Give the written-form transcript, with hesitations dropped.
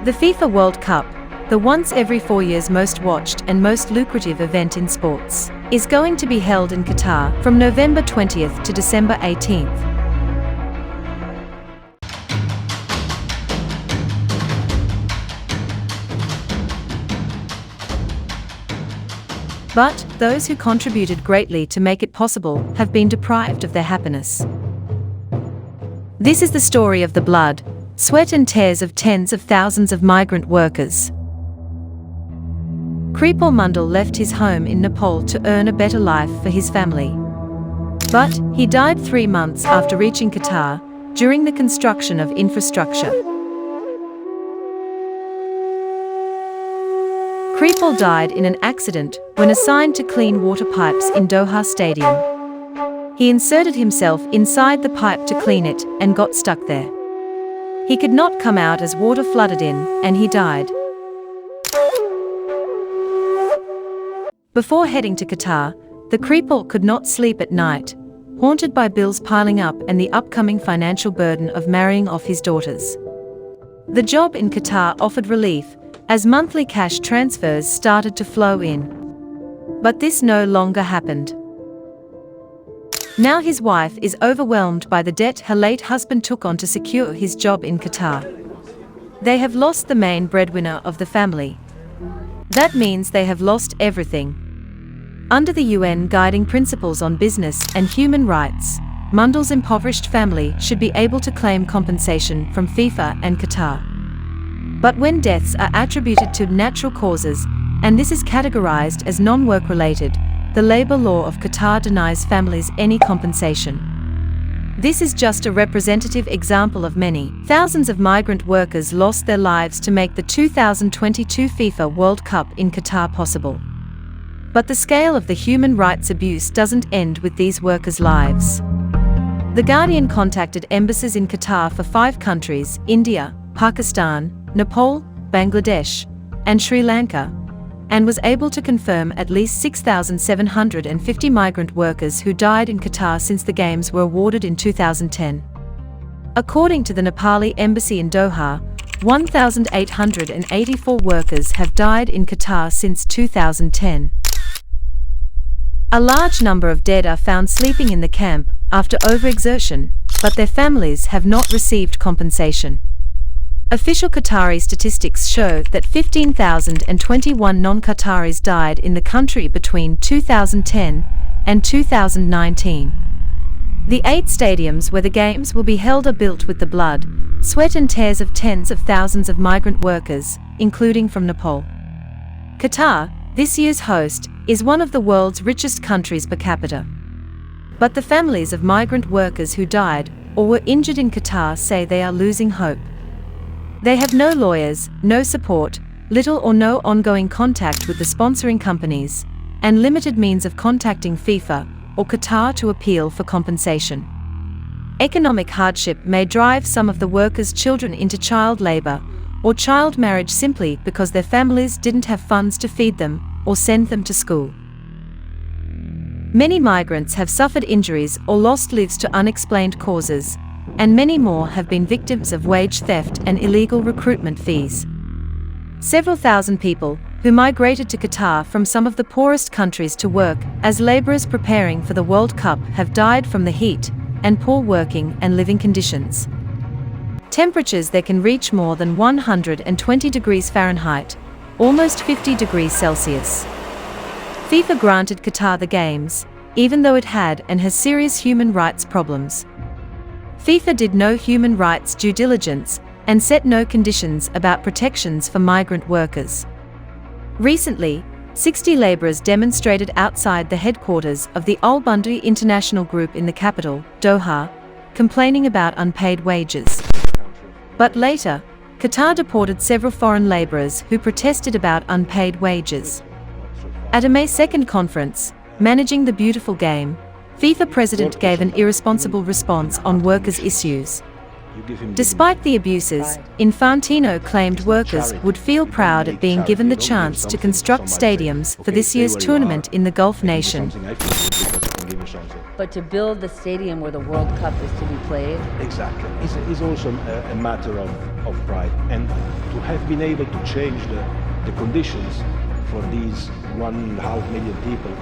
The FIFA World Cup, the once every 4 years most watched and most lucrative event in sports, is going to be held in Qatar from November 20th to December 18th. But those who contributed greatly to make it possible have been deprived of their happiness. This is the story of the blood, sweat and tears of tens of thousands of migrant workers. Kripal Mandal left his home in Nepal to earn a better life for his family. But he died 3 months after reaching Qatar, during the construction of infrastructure. Kripal died in an accident when assigned to clean water pipes in Doha Stadium. He inserted himself inside the pipe to clean it and got stuck there. He could not come out as water flooded in, and he died. Before heading to Qatar, the Kripal could not sleep at night, haunted by bills piling up and the upcoming financial burden of marrying off his daughters. The job in Qatar offered relief, as monthly cash transfers started to flow in. But this no longer happened. Now his wife is overwhelmed by the debt her late husband took on to secure his job in Qatar. They have lost the main breadwinner of the family. That means they have lost everything. Under the UN guiding principles on business and human rights, Mandal's impoverished family should be able to claim compensation from FIFA and Qatar. But when deaths are attributed to natural causes, and this is categorized as non-work related, the labor law of Qatar denies families any compensation. This is just a representative example of many. Thousands of migrant workers lost their lives to make the 2022 FIFA World Cup in Qatar possible. But the scale of the human rights abuse doesn't end with these workers' lives. The Guardian contacted embassies in Qatar for 5 countries: India, Pakistan, Nepal, Bangladesh, and Sri Lanka, and was able to confirm at least 6,750 migrant workers who died in Qatar since the Games were awarded in 2010. According to the Nepali embassy in Doha, 1,884 workers have died in Qatar since 2010. A large number of dead are found sleeping in the camp after overexertion, but their families have not received compensation. Official Qatari statistics show that 15,021 non-Qataris died in the country between 2010 and 2019. The 8 stadiums where the Games will be held are built with the blood, sweat and tears of tens of thousands of migrant workers, including from Nepal. Qatar, this year's host, is one of the world's richest countries per capita. But the families of migrant workers who died or were injured in Qatar say they are losing hope. They have no lawyers, no support, little or no ongoing contact with the sponsoring companies, and limited means of contacting FIFA or Qatar to appeal for compensation. Economic hardship may drive some of the workers' children into child labor or child marriage simply because their families didn't have funds to feed them or send them to school. Many migrants have suffered injuries or lost lives to unexplained causes, and many more have been victims of wage theft and illegal recruitment fees. Several thousand people who migrated to Qatar from some of the poorest countries to work as laborers preparing for the World Cup have died from the heat and poor working and living conditions. Temperatures there can reach more than 120 degrees Fahrenheit, almost 50 degrees Celsius. FIFA granted Qatar the Games, even though it had and has serious human rights problems. FIFA did no human rights due diligence and set no conditions about protections for migrant workers. Recently, 60 laborers demonstrated outside the headquarters of the Al Bundi International Group in the capital, Doha, complaining about unpaid wages. But later, Qatar deported several foreign laborers who protested about unpaid wages. At a May 2nd conference, Managing the Beautiful Game, FIFA president gave an irresponsible response on workers' issues. Despite the abuses, Infantino claimed workers would feel proud at being given the chance to construct stadiums for this year's tournament in the Gulf nation. But to build the stadium where the World Cup is to be played? Exactly. It's also a matter of pride. And to have been able to change the conditions for these 1.5 million people